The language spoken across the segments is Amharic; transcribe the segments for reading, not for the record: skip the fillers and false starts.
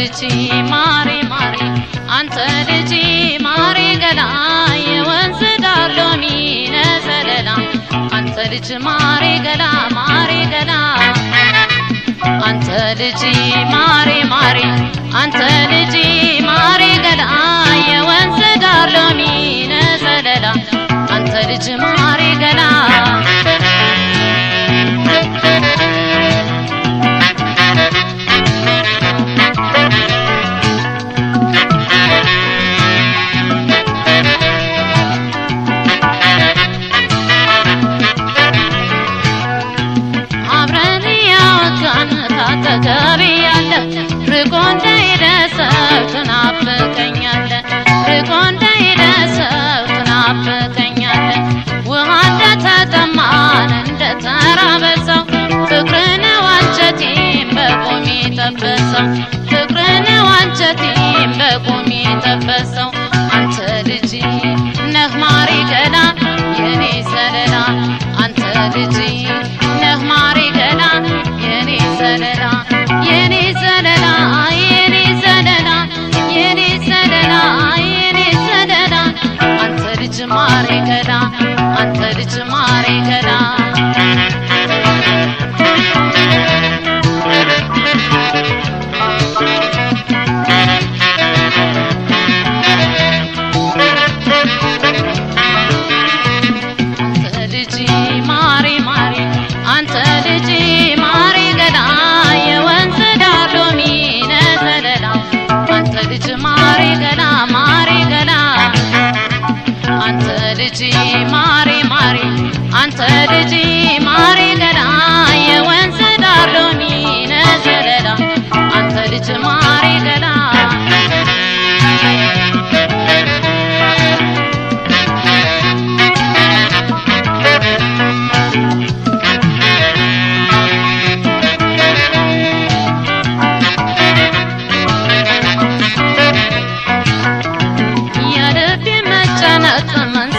ልጅ ማሬ ማሬ አንተ ልጅ ማሬ ገላ የወንዝ ዳር ሎሚ ነዘለላ አንተ ልጅ ማሬ ገላ አንተ ልጅ ማሬ ማሬ አንተ ልጅ ማሬ ገላ የወንዝ ዳር ሎሚ ነዘለላ አንተ ልጅ ማሬ ገላ ፍቅርን ዋንቸቴም በቁሜ ተበሰው አንተ ልጅ ነህ ማሬ ገላ የኔ ዘለላ አንተ ልጅ ነህ ማሬ ገላ የኔ ዘለላ የኔ ዘለላ የኔ ዘለላ የኔ ዘለላ የኔ ዘለላ አንተ ልጅ ማሬ ገላ አንተ ልጅ ማሬ ገላ ማሬ ማሬ አንተ ልጅ ማሬ ገላ የወንዝ ዳር ሎሚ ነዘለላ አንተ ልጅ ማሬ ገላ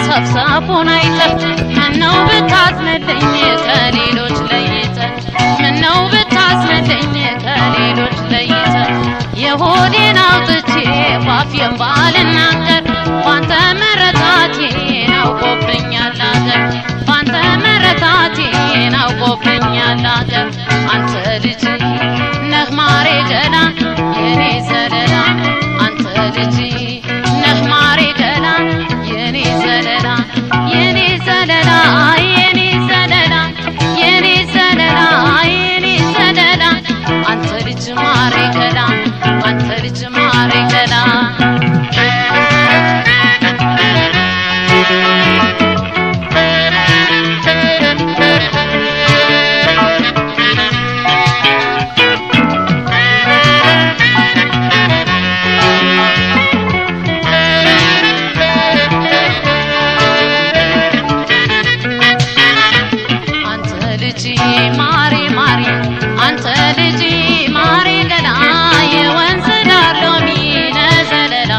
ሰብሰቡን አይተህ ምነው ብታዝንልኝ ከሌሎች ለይተህ ምነው ብታዝንልኝ ከሌሎች ለይተህ የሆዴን አውጥቼ ባፌን ባልናገር ባንተ መረታቴን አውቆብኛል አገር ባንተ መረታቴን አውቆብኛል አገር አንተ ልጅ ነህ ማሬ ገላ የኔ ዘለላ አንተ ልጅ ነህ ማሬ ገላ የኔ ዘለላ የኔ ዘለላ የኔ ዘለላ የኔ ዘለላ የኔ ዘለላ አንተ ልጅ ማሬ ገላ አንተ ልጅ ማሬ ገላ ማሬ ማሬ አንተ ልጅ ማሬ ገላ የወንዝ ዳር ሎሚ ነዘለላ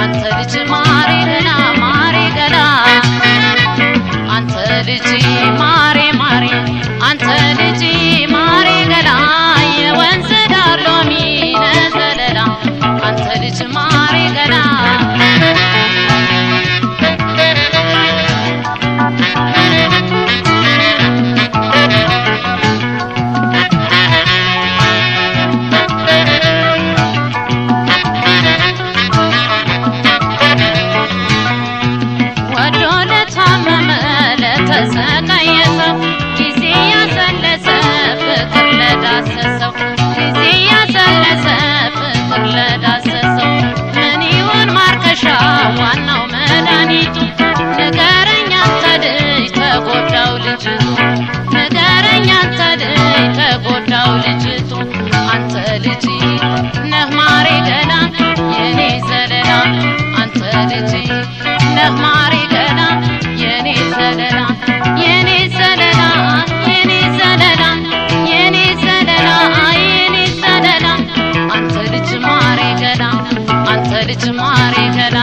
አንተ ልጅ ማሬ ገላ አንተ ልጅ ማሬ ማሬ አንተ ልጅ ማሬ ገላ የወንዝ ዳር ሎሚ ነዘለላ አንተ ልጅ ማሬ ገላ ተሰቃየሰው ጊዜ ያሰለሰ ፍቅር ለዳሰሰው ጊዜ ያሰለሰ ፍቅር ለዳሰሰው ምን ይሆን ማርከሻ ዋናው መድኃኒቱ ንገረኝ አንተ ልጅ ተጎዳው ልጅቱ ንገረኝ አንተ ልጅ ተጎዳው ልጅቱ አንተ ልጅ ነህ ማሬ ገላ የኔ ዘለላ አንተ ልጅ ነህ ማሬ ገላ የኔ ዘለላ የኔ ዘለላ የኔ ዘለላ የኔ ዘለላ የኔ ዘለላ አንተ ልጅ ማሬ ገላ አንተ ልጅ ማሬ ገላ